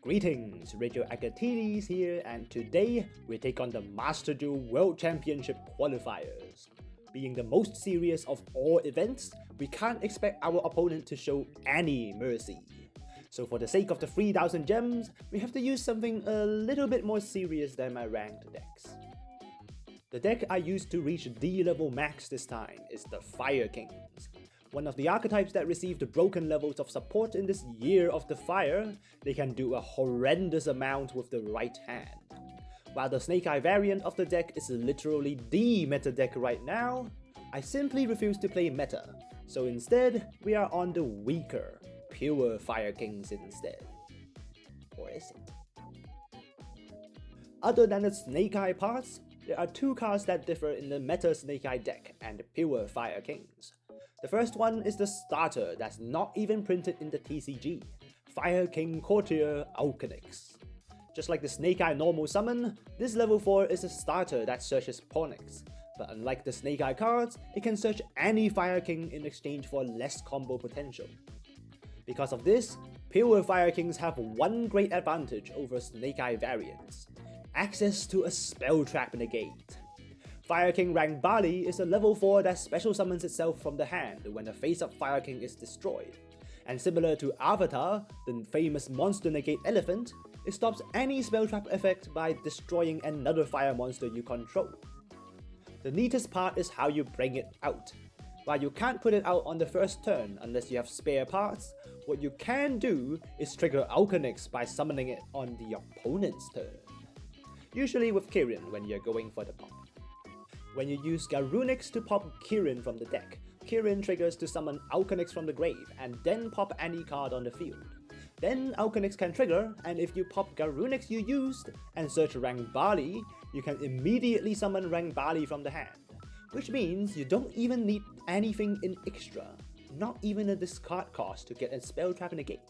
Greetings, Rigil Agateiades here, and today we take on the Master Duel World Championship qualifiers. Being the most serious of all events, we can't expect our opponent to show any mercy. So for the sake of the 3000 gems, we have to use something a little bit more serious than my ranked decks. The deck I used to reach D level max this time is the Fire Kings. One of the archetypes that received broken levels of support in this Year of the Fire, they can do a horrendous amount with the right hand. While the Snake Eye variant of the deck is literally the meta deck right now, I simply refuse to play meta, so instead we are on the weaker, pure Fire Kings instead. Or is it? Other than the Snake Eye parts, there are two cards that differ in the meta Snake Eye deck and pure Fire Kings. The first one is the starter that's not even printed in the TCG, Fire King Courtier Alchonix. Just like the Snake Eye normal summon, this level 4 is a starter that searches Ponix, but unlike the Snake Eye cards, it can search any Fire King in exchange for less combo potential. Because of this, pure Fire Kings have one great advantage over Snake Eye variants: access to a Spell Trap Negate. Fire King rank Bali is a level 4 that special summons itself from the hand when a face-up Fire King is destroyed. And similar to Avatar, the famous monster negate elephant, it stops any spell trap effect by destroying another fire monster you control. The neatest part is how you bring it out. While you can't put it out on the first turn unless you have spare parts, what you can do is trigger Alchonix by summoning it on the opponent's turn. Usually with Kirin when you're going for the pop. When you use Garunix to pop Kirin from the deck, Kirin triggers to summon Alchonix from the grave and then pop any card on the field. Then Alchonix can trigger, and if you pop Garunix you used and search rank Bali, you can immediately summon rank Bali from the hand. Which means you don't even need anything in extra, not even a discard cost to get a spell trap negate.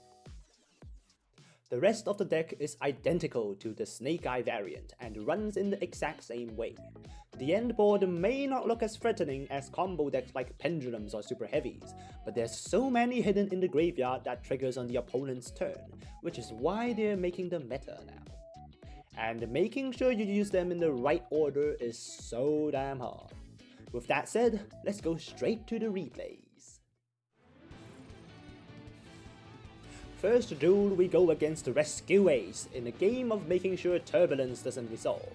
The rest of the deck is identical to the Snake Eye variant and runs in the exact same way. The end board may not look as threatening as combo decks like Pendulums or Super Heavies, but there's so many hidden in the graveyard that triggers on the opponent's turn, which is why they're making the meta now. And making sure you use them in the right order is so damn hard. With that said, let's go straight to the replays. First duel we go against Rescue Ace in a game of making sure Turbulence doesn't resolve.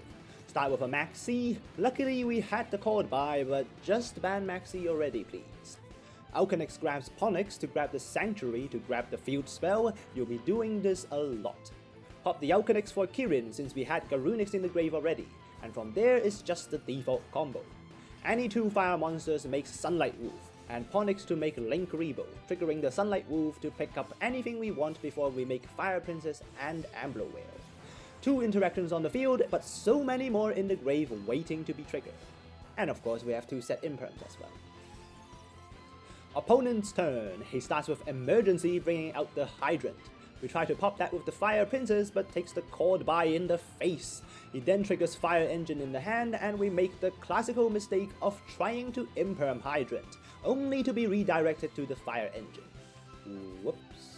Start with a Maxi. Luckily we had the card by, but just ban Maxi already please. Alchonix grabs Ponix to grab the Sanctuary to grab the field spell. You'll be doing this a lot. Pop the Alchonix for Kirin since we had Garunix in the grave already, and from there is just the default combo. Any two fire monsters makes Sunlight Wolf, and Ponix to make Link Rebo, triggering the Sunlight Wolf to pick up anything we want before we make Fire Princess and Ambler Whale. Two interactions on the field, but so many more in the grave waiting to be triggered. And of course we have two set imperms as well. Opponent's turn. He starts with Emergency, bringing out the Hydrant. We try to pop that with the Fire Princess, but takes the Cord by in the face. He then triggers Fire Engine in the hand, and we make the classical mistake of trying to imperm Hydrant, only to be redirected to the Fire Engine. Whoops.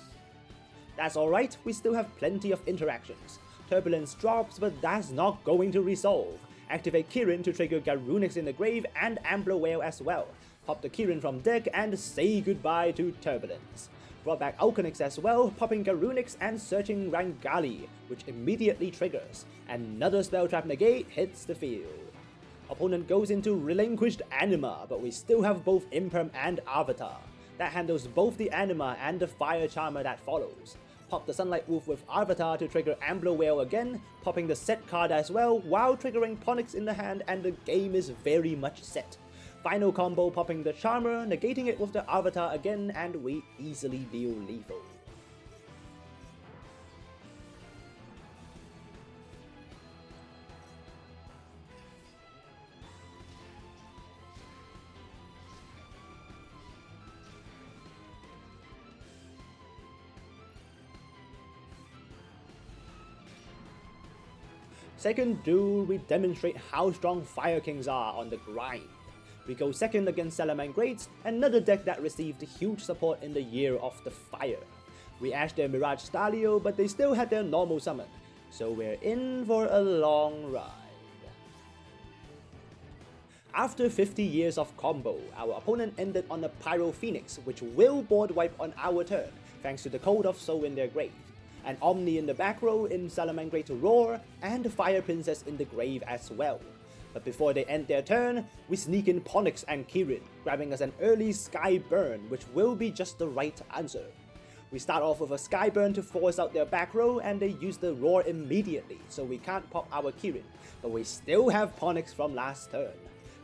That's alright, we still have plenty of interactions. Turbulence drops, but that's not going to resolve. Activate Kirin to trigger Garunix in the grave and Ambler Whale as well. Pop the Kirin from deck and say goodbye to Turbulence. Brought back Alchonix as well, popping Garunix and searching Rangali, which immediately triggers. Another spell trap negate hits the field. Opponent goes into Relinquished Anima, but we still have both Imperm and Avatar. That handles both the Anima and the Fire Charmer that follows. Pop the Sunlight Wolf with Avatar to trigger Ambler Whale again, popping the set card as well, while triggering Ponix in the hand, and the game is very much set. Final combo popping the Charmer, negating it with the Avatar again, and we easily deal lethal. Second duel, we demonstrate how strong Fire Kings are on the grind. We go second against Salamangreats, another deck that received huge support in the Year of the Fire. We ashed their Mirage Stalio, but they still had their normal summon, so we're in for a long ride. After 50 years of combo, our opponent ended on a Pyro Phoenix, which will board wipe on our turn, thanks to the Code of Soul in their grave, an Omni in the back row in Salamangreat Roar, and Fire Princess in the grave as well. But before they end their turn, we sneak in Ponix and Kirin, grabbing us an early Sky Burn, which will be just the right answer. We start off with a Sky Burn to force out their back row, and they use the Roar immediately, so we can't pop our Kirin, but we still have Ponix from last turn.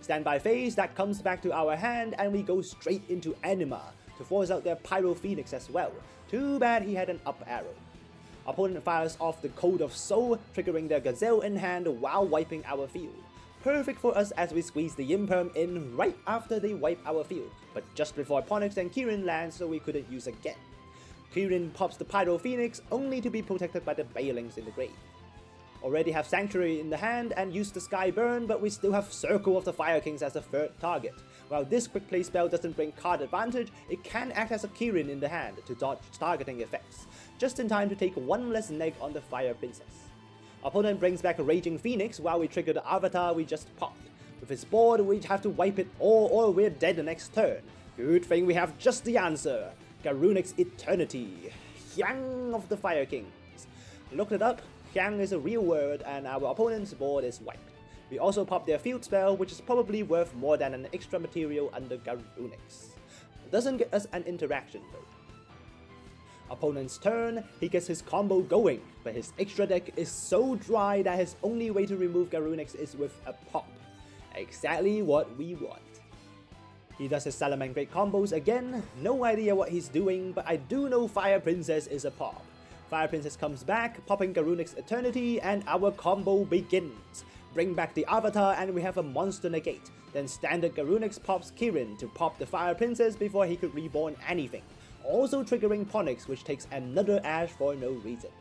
Standby phase that comes back to our hand, and we go straight into Anima to force out their Pyro Phoenix as well. Too bad he had an up arrow. Opponent fires off the Code of Soul, triggering their Gazelle in hand while wiping our field. Perfect for us as we squeeze the Imperm in right after they wipe our field, but just before Ponix and Kirin land, so we couldn't use again. Kirin pops the Pyro Phoenix only to be protected by the Balings in the grave. Already have Sanctuary in the hand and use the Sky Burn, but we still have Circle of the Fire Kings as a third target. While this quick play spell doesn't bring card advantage, it can act as a Kirin in the hand to dodge targeting effects, just in time to take one less neg on the Fire Princess. Opponent brings back a Raging Phoenix while we trigger the Avatar we just popped. With his board, we have to wipe it or we're dead the next turn. Good thing we have just the answer. Garunix Eternity, Hyang of the Fire Kings. Looked it up, Hyang is a real word and our opponent's board is wiped. We also pop their field spell, which is probably worth more than an extra material under Garunix. Doesn't get us an interaction though. Opponent's turn, he gets his combo going, but his extra deck is so dry that his only way to remove Garunix is with a pop. Exactly what we want. He does his Salamangreat combos again, no idea what he's doing, but I do know Fire Princess is a pop. Fire Princess comes back, popping Garunix Eternity, and our combo begins. Bring back the Avatar and we have a monster negate. Then standard Garunix pops Kirin to pop the Fire Princess before he could reborn anything. Also triggering Ponix, which takes another Ash for no reason.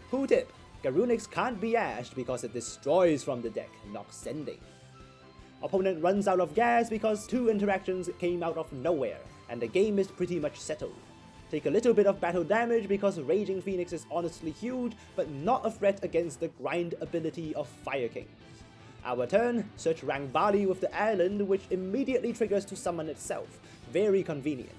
Pro tip, Garunix can't be ashed because it destroys from the deck, not sending. Opponent runs out of gas because 2 interactions came out of nowhere, and the game is pretty much settled. Take a little bit of battle damage because Raging Phoenix is honestly huge, but not a threat against the grind ability of Fire Kings. Our turn, search Rangbali with the island, which immediately triggers to summon itself. Very convenient.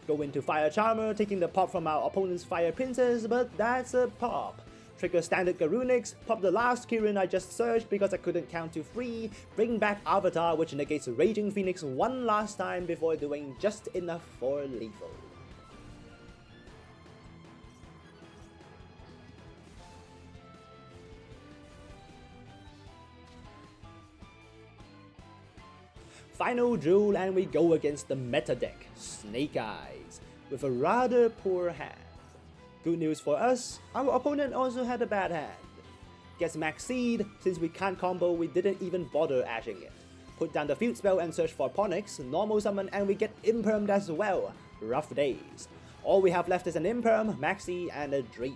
Go into Fire Charmer, taking the pop from our opponent's Fire Princess, but that's a pop. Trigger standard Garunix, pop the last Kirin I just searched because I couldn't count to 3, bring back Avatar, which negates Raging Phoenix one last time before doing just enough for lethal. Final duel and we go against the meta deck, Snake Eyes, with a rather poor hand. Good news for us, our opponent also had a bad hand. Gets max seed, since we can't combo we didn't even bother ashing it. Put down the field spell and search for Ponix, normal summon and we get Impermed as well. Rough days. All we have left is an Imperm, Maxi and a Dream.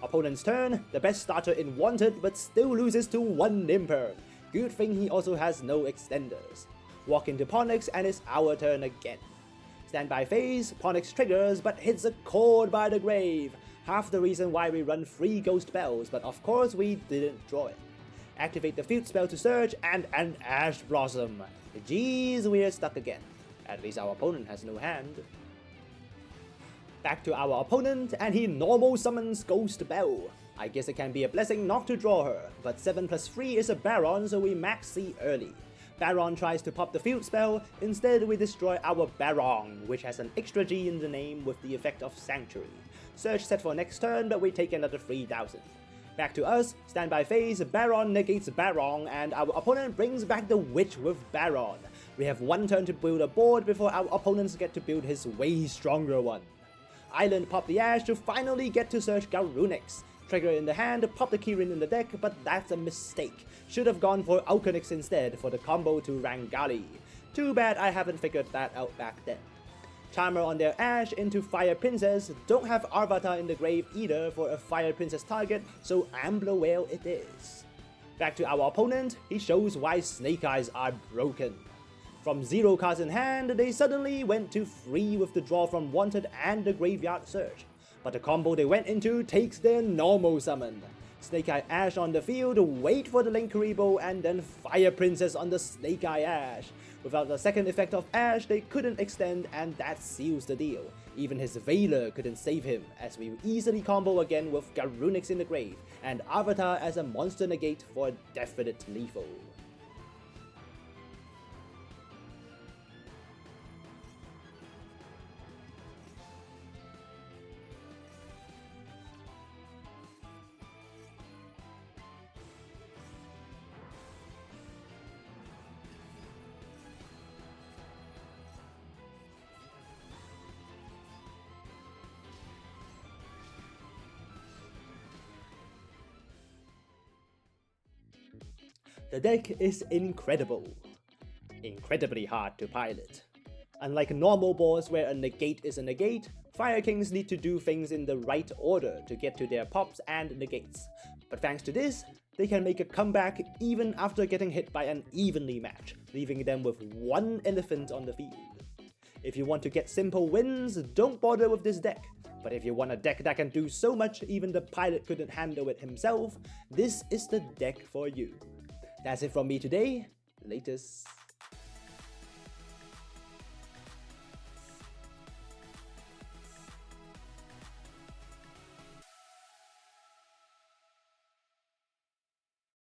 Opponent's turn, the best starter in Wanted but still loses to 1 Imperm. Good thing he also has no extenders. Walk into Ponix and it's our turn again. Standby phase, Ponix triggers but hits a chord by the grave. Half the reason why we run 3 Ghost Bells, but of course we didn't draw it. Activate the field spell to search and an Ash Blossom. Jeez, we're stuck again. At least our opponent has no hand. Back to our opponent and he normal summons Ghost Bell. I guess it can be a blessing not to draw her, but 7+3 is a Baron so we max C early. Baron tries to pop the field spell, instead we destroy our Barong, which has an extra G in the name with the effect of Sanctuary. Search set for next turn, but we take another 3000. Back to us, standby phase, Baron negates Barong, and our opponent brings back the Witch with Baron. We have 1 turn to build a board before our opponents get to build his way stronger one. Island pop the Ash to finally get to search Garunix. Trigger in the hand, pop the Kirin in the deck, but that's a mistake. Should have gone for Alkanix instead for the combo to Rangali. Too bad I haven't figured that out back then. Charmer on their Ash into Fire Princess, don't have Avatar in the grave either for a Fire Princess target, so Ambler Whale it is. Back to our opponent, he shows why Snake Eyes are broken. From 0 cards in hand, they suddenly went to 3 with the draw from Wanted and the Graveyard Search. but the combo they went into takes their normal summon. Snake Eye Ash on the field, wait for the Link Karibo, and then Fire Princess on the Snake Eye Ash. Without the second effect of Ash, they couldn't extend, and that seals the deal. Even his Veiler couldn't save him, as we easily combo again with Garunix in the grave, and Avatar as a monster negate for definite lethal. The deck is incredible. Incredibly hard to pilot. Unlike normal boards where a negate is a negate, Fire Kings need to do things in the right order to get to their pops and negates. But thanks to this, they can make a comeback even after getting hit by an evenly match, leaving them with one elephant on the field. If you want to get simple wins, don't bother with this deck. But if you want a deck that can do so much even the pilot couldn't handle it himself, this is the deck for you. That's it from me today. Latest.